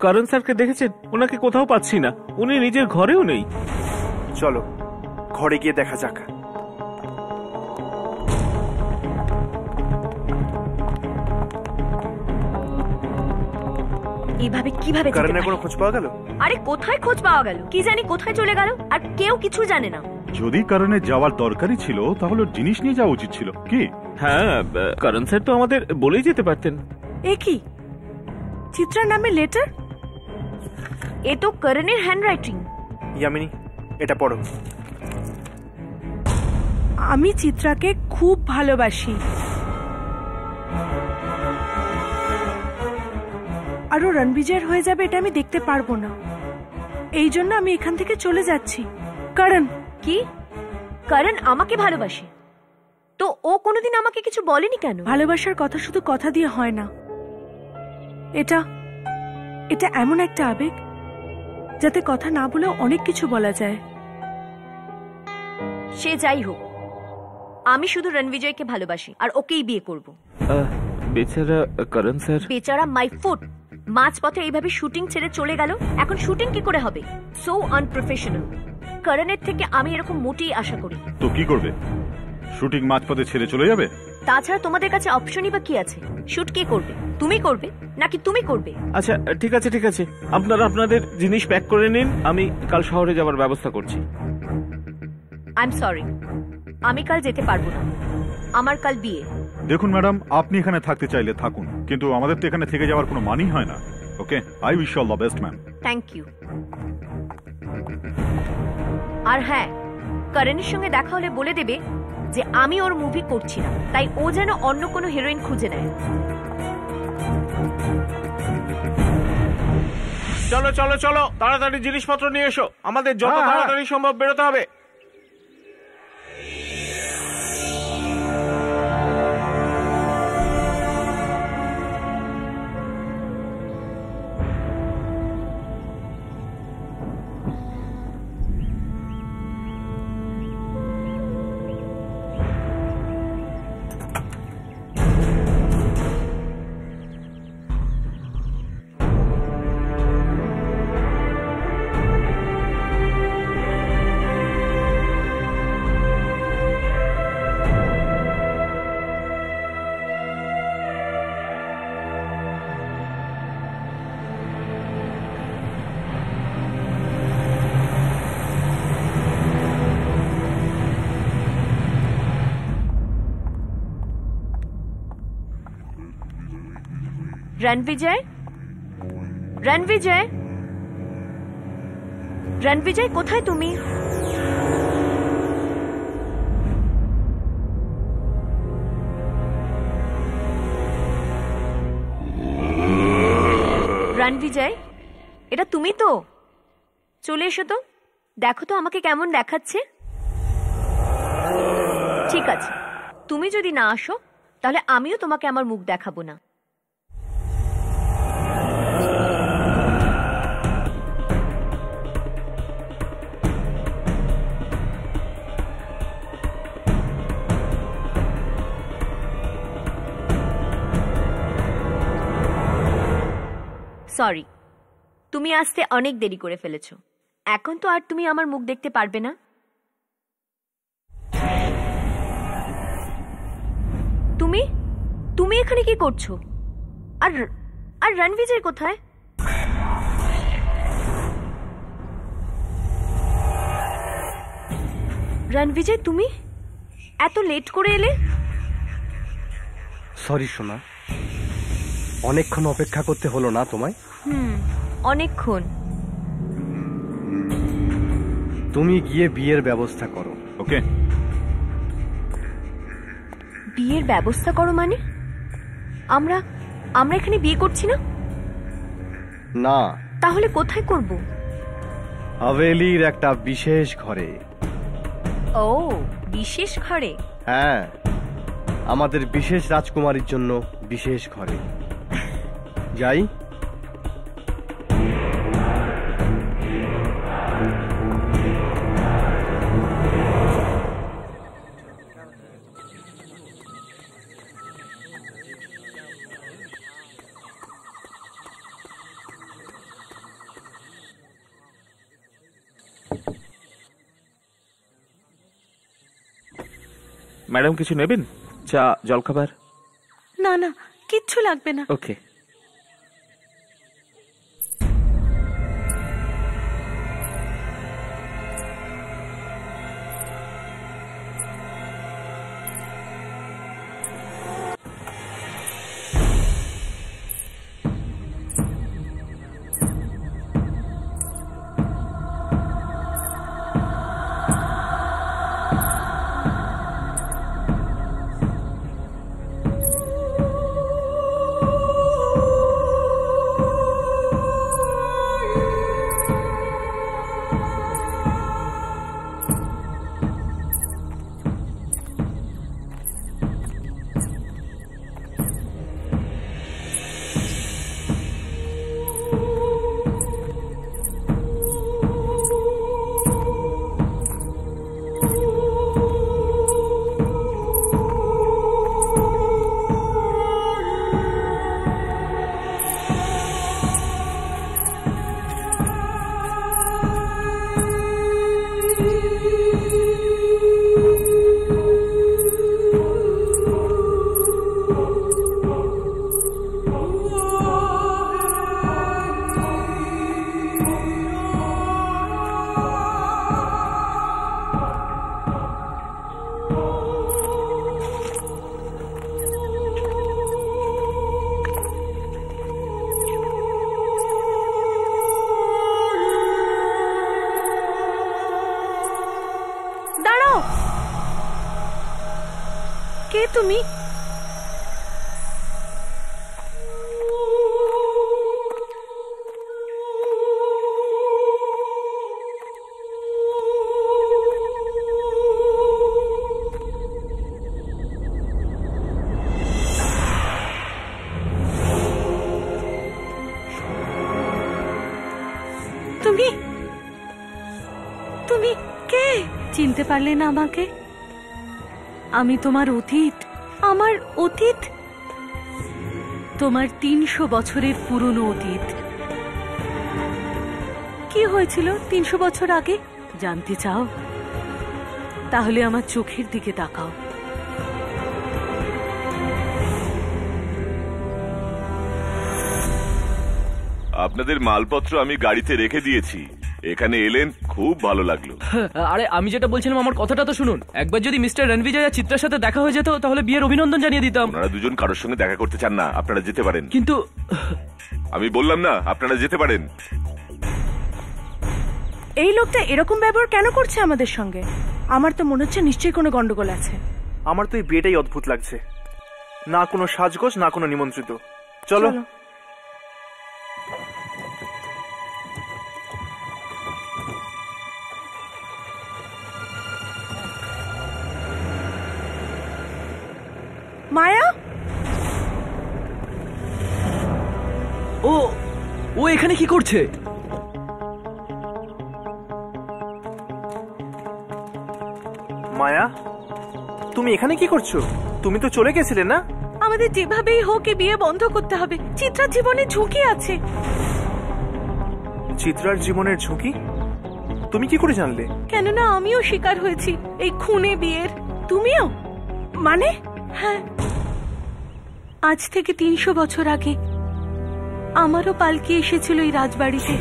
করণ স্যারকে দেখেছেন? ওনাকে কোথাও পাচ্ছি না, উনি নিজের ঘরেও নেই। চলো ঘরে গিয়ে দেখা যাক। এইভাবে কিভাবে যেতে করণের পারে? কোনো খোঁজ পাওয়া গেল? আরে কোথায় খোঁজ পাওয়া গেল? কি জানি কোথায় চলে গেল, আর কেউ কিছু জানে না। যদি কারণে যাওয়ার দরকারই ছিল, তাহলে ওর জিনিস নিয়ে যাওয়া উচিত ছিল। কি? হ্যাঁ, করণ স্যার তো আমাদের বলেই যেতে পারতেন। এ কি, চিত্রা নামে লেটার? এ তো করণের হ্যান্ডরাইটিং। ইয়ামিনী, এটা পড়ো। আমি চিত্রাকে খুব ভালোবাসি, আরো রণবিজয়ের হয়ে যাবে এটা আমি দেখতে পারবো না। এই জন্য আমি এখান থেকে চলে যাচ্ছি। করণ। কি? করণ আমাকে ভালোবাসে? তো ও কোনোদিন আমাকে কিছু বলেনি কেন? ভালোবাসার কথা শুধু কথা দিয়ে হয় না, এটা এটা এমন একটা আবেগ যাতে কথা না বলেও অনেক কিছু বলা যায়। সে যাই হোক, আমি শুধু রণবিজয়কে ভালোবাসি আর ওকেই বিয়ে করব। বেচারা করণ স্যার। বেচারা মাই ফুট। মাঝপথে এইভাবে শুটিং ছেড়ে চলে গেল, এখন শুটিং কি করে হবে? So unprofessional. করণের থেকে আমি এরকম মোটেই আশা করি। তো কি করবে? শুটিং মাঝপথে ছেড়ে চলে যাবে? তাছাড়া তোমাদের কাছে অপশনই বা কি আছে? শুট কে করবে? তুমি করবে নাকি তুমি করবে? আচ্ছা ঠিক আছে ঠিক আছে, আপনারা আপনাদের জিনিস প্যাক করে নিন, আমি কাল শহরে যাওয়ার ব্যবস্থা করছি। আই এম সরি, আমি কাল যেতে পারবো না, আমার কাল বিয়ে। দেখুন ম্যাডাম, আপনি এখানে থাকতে চাইলে থাকুন, কিন্তু আমাদের তো এখানে থেকে যাওয়ার কোনো মানেই হয় না। Okay, I wish all the best ma'am. Thank you. আর হ্যাঁ, করণের সঙ্গে দেখা হলে বলে দেবে যে আমি ওর মুভি করছি না, তাই ও যেন অন্য কোনো হিরোইন খুঁজে নেয়। চলো চলো চলো, তাড়াতাড়ি জিনিসপত্র নিয়ে এসো, আমাদের যত তাড়াতাড়ি সম্ভব বেরোতে হবে। রণবিজয়, রণবিজয়, রণবিজয়, কোথায় তুমি? রণবিজয়, এটা তুমি তো? চলে এসো তো, দেখো তো আমাকে কেমন দেখাচ্ছে। ঠিক আছে, তুমি যদি না আসো তাহলে আমিও তোমাকে আমার মুখ দেখাবো না। সরি, তুমি আসতে অনেক দেরি করে ফেলেছো। এখন তো আর তুমি আমার মুখ দেখতে পারবে না। তুমি তুমি এখানে কি করছো? আর আর রণবিজয় কোথায়? রণবিজয়, তুমি এত লেট করে এলে? সরি সোনা, অনেকক্ষণ অপেক্ষা করতে হলো না তোমায়? অনেকক্ষণ। তুমি গিয়ে বিয়ের ব্যবস্থা করো। ওকে? বিয়ের ব্যবস্থা করো মানে? আমরা আমরা এখানে বিয়ে করছি না? না। তাহলে কোথায় করব? হাভেলির একটা বিশেষ ঘরে। ও, বিশেষ ঘরে? হ্যাঁ, আমাদের বিশেষ রাজকুমারীর জন্য বিশেষ ঘরে। যাই? ম্যাডাম কিছু নেবেন? চা, জলখাবার? না না, কিচ্ছু লাগবে না। ওকে। কে তুমি? চিনতে পারলে না আমাকে? আমি তোমার অতীত, আমার অতীত, তোমার 300 বছরের পুরনো অতীত। কি হয়েছিল 300 বছর আগে জানতে চাও? তাহলে আমার চোখের দিকে তাকাও। আপনাদের মালপত্র আমি গাড়িতে রেখে দিয়েছি, এখানে এলেন খুব ভালো লাগলো। আরে আমি যেটা বলছিলাম আমার কথাটা তো শুনুন। একবার যদি মিস্টার রণবিজয় আর চিত্রার সাথে দেখা হয়ে যেত তাহলে বিয়ের অভিনন্দন জানিয়ে দিতাম। আপনারা দুজন কারোর সঙ্গে দেখা করতে চান না, আপনারা যেতে পারেন। কিন্তু আমি বললাম না আপনারা যেতে পারেন। এই লোকটা এরকম ব্যবহার কেন করছে আমাদের সঙ্গে? আমার তো মনে হচ্ছে নিশ্চয়ই কোনো গন্ডগোল আছে। আমার তো এই বিয়েটাই অদ্ভুত লাগছে, না কোনো সাজগোজ না কোনো নিমন্ত্রিত। চলো। মায়া, ও এখানে কি করছে? মায়া, তুমি এখানে কি করছো? তুমি তো চলে গেছিলে না? আমাদের যেভাবেই হোক এই বিয়ে বন্ধ করতে হবে। চিত্রার জীবনে ঝুঁকি আছে। চিত্রার জীবনের ঝুঁকি? তুমি কি করে জানলে? কেননা আমিও শিকার হয়েছি এই খুনে বিয়ের। তুমিও? মানে? হ্যাঁ, আজ থেকে 300 বছর আগে আমারও পালকি এসেছিল এই রাজবাড়িতে।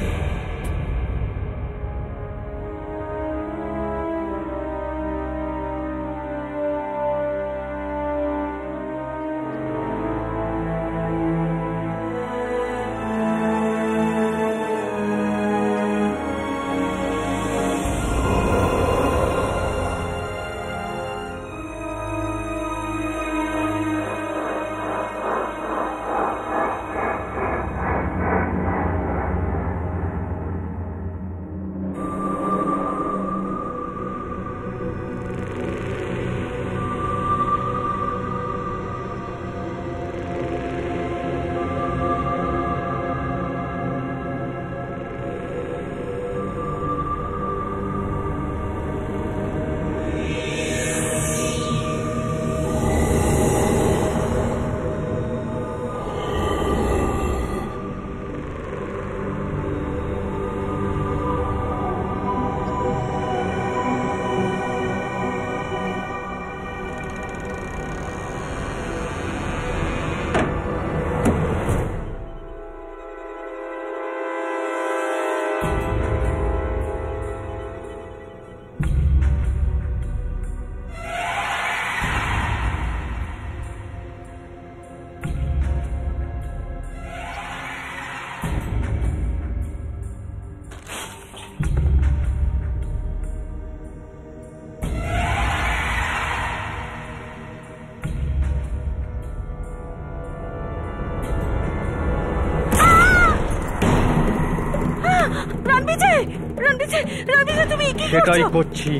সেটাই করছি,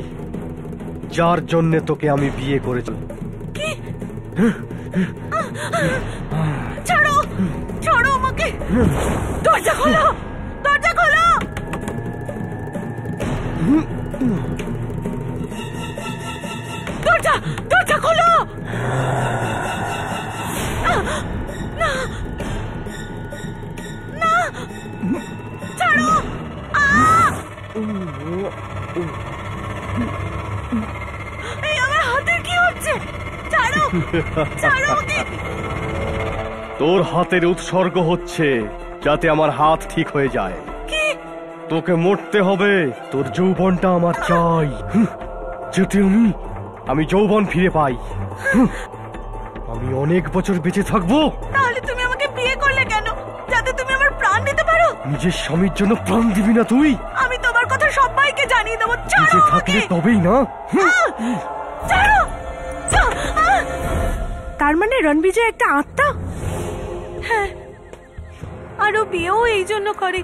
যার জন্য তোকে আমি বিয়ে করেছি। ছাড়ো, ছাড়ো আমাকে। দরজা খোলো, দরজা খোলো। দরজা, দরজা খোলো। না, না, ছাড়ো। এই আমার হাতের কি হচ্ছে? ছাড়ো, ছাড়ো আমাকে। তোর হাতের উৎসর্গ হচ্ছে যাতে আমার হাত ঠিক হয়ে যায়। কি? তোকে মরতে হবে, তোর যৌবনটা আমার চাই, যাতে আমি যৌবন ফিরে পাই। আমি অনেক বছর বেঁচে থাকবো। তাহলে তুমি আমাকে বিয়ে করলে কেন? যাতে তুমি আমার প্রাণ নিতে পারো। নিজের স্বামীর জন্য প্রাণ দিবি না তুই? আমি তোমার কথা সবাইকে জানিয়ে দেবো। বেঁচে থাকলে তবেই না। ছাড়ো। তার মানে রণবিজয় একটা আত্মা? হ্যাঁ, আর ও বিয়েও এই জন্য করে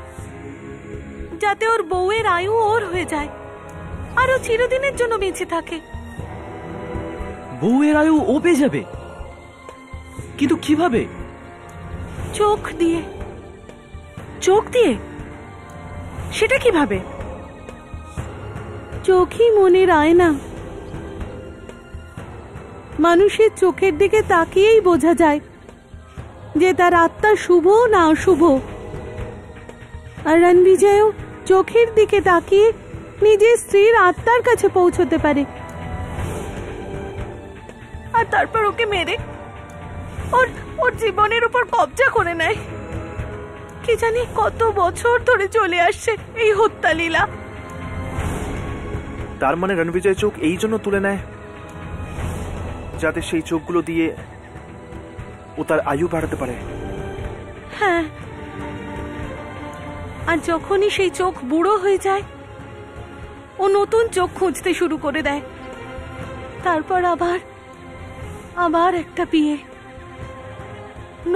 যাতে ওর বউয়ের আয়ু ওর হয়ে যায় আর ও চিরদিনের জন্য বেঁচে থাকে। বউয়ের আয়ু ও পেয়ে যাবে? কিন্তু কিভাবে? চোখ দিয়ে। চোখ দিয়ে? সেটা কিভাবে? চোখই মনের আয়না। মানুষের চোখের দিকে তাকিয়েই বোঝা যায় যে তার আত্মা শুভ না অশুভ। আর রণবিজয়ও চোখের দিকে তাকিয়ে নিজের স্ত্রীর আত্মার কাছে পৌঁছতে পারে, আর তারপর ওকে মেরে ওর জীবনের উপর কবজা করে নেয়। কি জানি কত বছর ধরে চলে আসছে এই হত্যা লীলা। তার মানে রণবিজয় চোখ এই জন্য তুলে নেয় যাতে সেই চোখগুলো দিয়ে ও তার আয়ু বাড়াতে পারে। হ্যাঁ, আর যখনই সেই চোখ বুড়ো হয়ে যায় ও নতুন চোখ খুঁজতে শুরু করে দেয়। তারপর আবার একটা বিয়ে,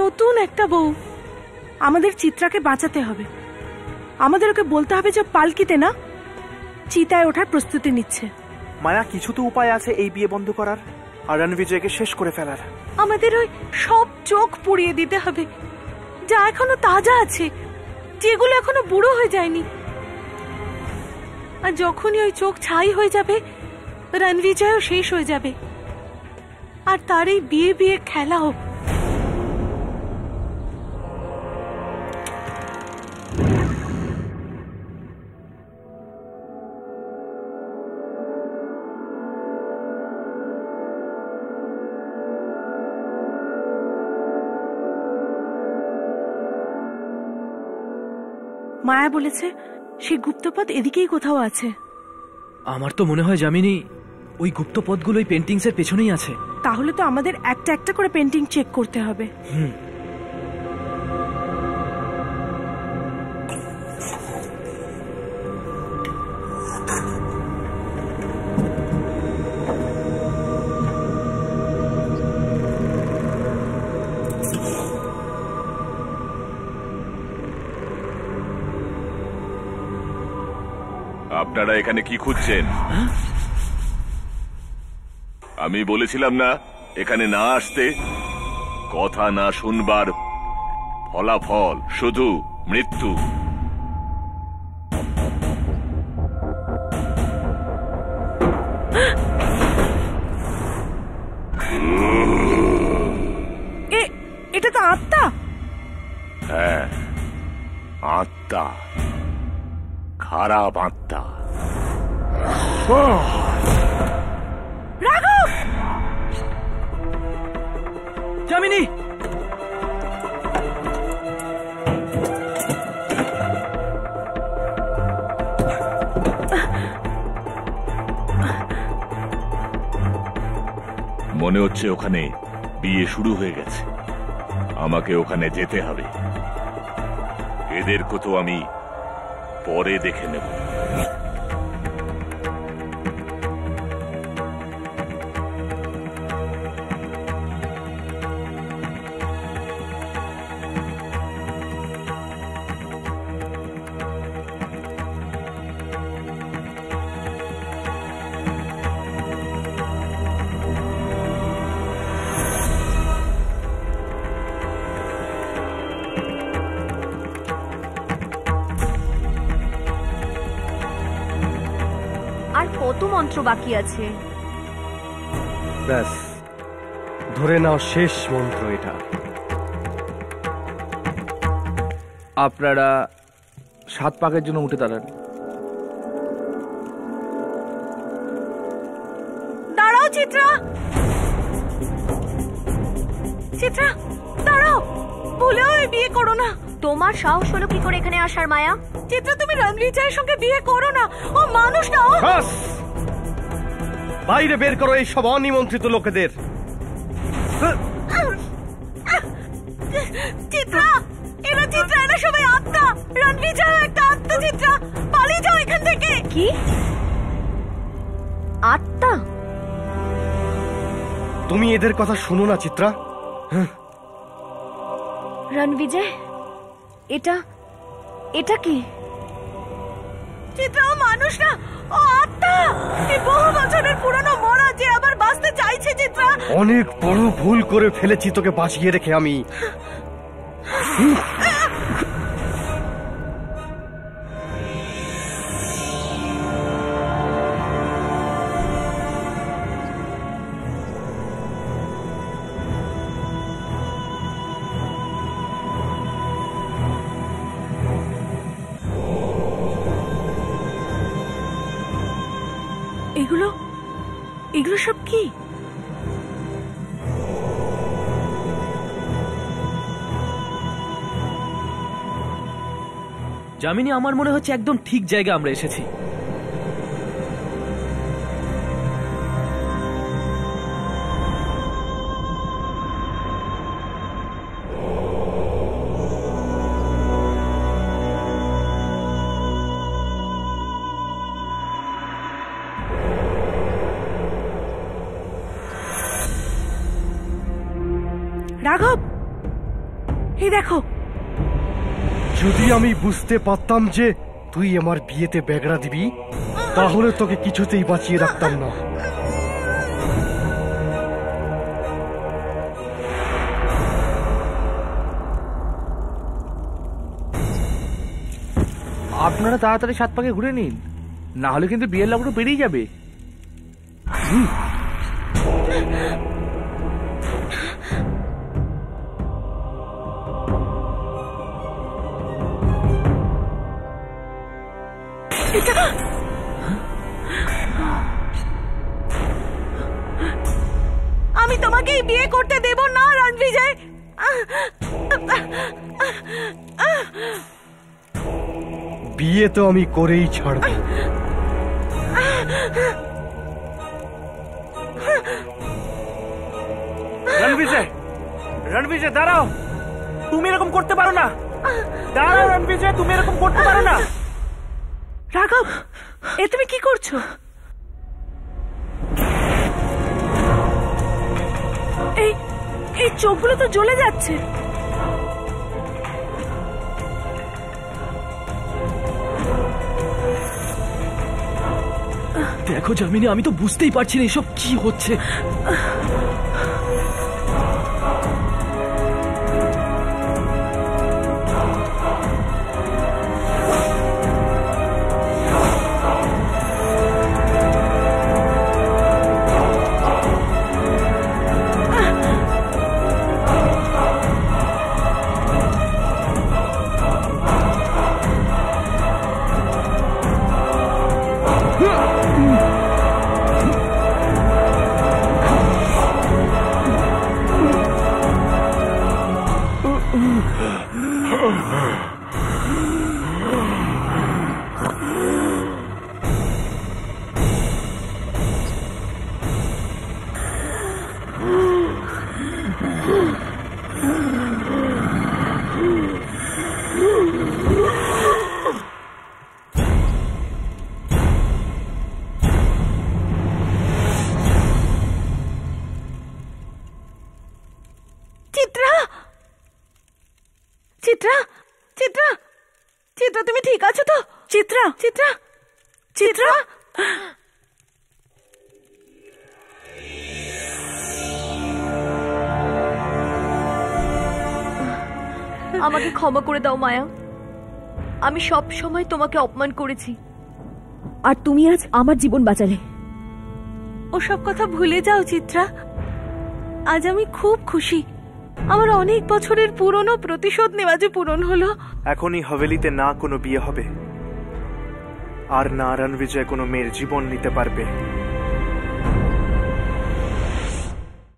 নতুন একটা বউ। আমাদের চিত্রাকে বাঁচাতে হবে। আমাদের ওকে বলতে হবে যে পালকিতে না, চিতায় ওঠার প্রস্তুতি নিচ্ছে। মায়া, কিছু তো উপায় আছে এই বিয়ে বন্ধ করার আর রণবিজয়কে শেষ করে ফেলার। আমাদের ওই সব চোখ পুড়িয়ে দিতে হবে যা এখনো তাজা আছে, যেগুলো এখনো বুড়ো হয়ে যায়নি। আর যখনই ওই চোখ ছাই হয়ে যাবে রণবিজয়ও শেষ হয়ে যাবে, আর তার এই বিয়ে খেলাও। মায়া বলেছে সেই গুপ্তপথ এদিকেই কোথাও আছে। আমার তো মনে হয় যামিনী ওই গুপ্তপথগুলো ওই পেন্টিংস এর পেছনেই আছে। তাহলে তো আমাদের একটা একটা করে পেন্টিং চেক করতে হবে। আপনারা এখানে কি খুঁজছেন? আমি বলেছিলাম না এখানে না আসতে? কথা না শুনবার ফলাফল শুধু মৃত্যু। এটা তো আত্মা। হ্যাঁ, আত্মা, খারাপ আত্মা। রাঘব! যামিনী! মনে হচ্ছে ওখানে বিয়ে শুরু হয়ে গেছে। আমাকে ওখানে যেতে হবে। এদেরকে তো আমি পরে দেখে নেব। কত মন্ত্র বাকি আছে? ব্যাস, ধরে নাও শেষ মন্ত্র এটা। আপনারা 7 পাকের জন্য উঠে দাঁড়ান। দাঁড়াও চিত্রা, চিত্রা দাঁড়াও, ভুলেও বিয়ে করো না। তোমার সাহস হলো কি করে এখানে আসার মায়া? চিত্রা, তুমি রণবিজয়ের সঙ্গে বিয়ে করো না। ও মানুষ না। বাইরে বের করো এই সব অনিমন্ত্রিত লোকেদের। চিত্রা, এরা সবাই আত্মা। রণবিজয় একটা আত্মা। চিত্রা, পালিয়ে যাও এখান থেকে। কি আত্মা? তুমি এদের কথা শুনো না চিত্রা। রণবিজয়, এটা কি? চিত্রা, ও মানুষ না, ও আত্মা। এই বহু বছরের পুরনো মরা যে আবার বাঁচতে চাইছে। চিত্রা, অনেক বড় ভুল করে ফেলেছি তোকে বাঁচিয়ে রেখে আমি। এগুলো এগুলো সব কি? যামিনী, আমার মনে হচ্ছে একদম ঠিক জায়গা আমরা এসেছি। রাঘব, এই দেখো। যদি আমি বুঝতে পারতাম যে তুই আমার বিয়েতে বেগড়া দিবি, তাহলে তোকে কিছুতেই বাঁচিয়ে রাখতাম না। আপনারা তাড়াতাড়ি 7 পাকে ঘুরে নিন, না হলে কিন্তু বিয়ের লগটা বেরিয়ে যাবে। আমি তোমাকেই বিয়ে করতে দেব না রণবিজয়। বিয়ে তো আমি করেই ছাড়ব। রণবিজয়, রণবিজয় দাঁড়াও, তুমি এরকম করতে পারো না। দাঁড়াও রণবিজয়, তুমি এরকম করতে পারো না। রাঘব, এ তুমি কি করছো? এই চোখগুলো তো জ্বলে যাচ্ছে। দেখো যামিনী, আমি তো বুঝতেই পারছি না এসব কি হচ্ছে। চিত্রা, চিত্রা, চিত্রা, তুমি ঠিক আছো তো? চিত্রা, চিত্রা, চিত্রা। আমাকে ক্ষমা করে দাও মায়া, আমি সব সময় তোমাকে অপমান করেছি, আর তুমি আজ আমার জীবন বাঁচালে। ওসব কথা ভুলে যাও চিত্রা। আজ আমি খুব খুশি, আমার অনেক বছরের পুরনো প্রতিশোধ নেওয়া যে পূরণ হলো। এখনই হাভেলিতে না কোনো বিয়ে হবে, আর না রণবিজয় কোনো মেয়ের জীবন নিতে পারবে।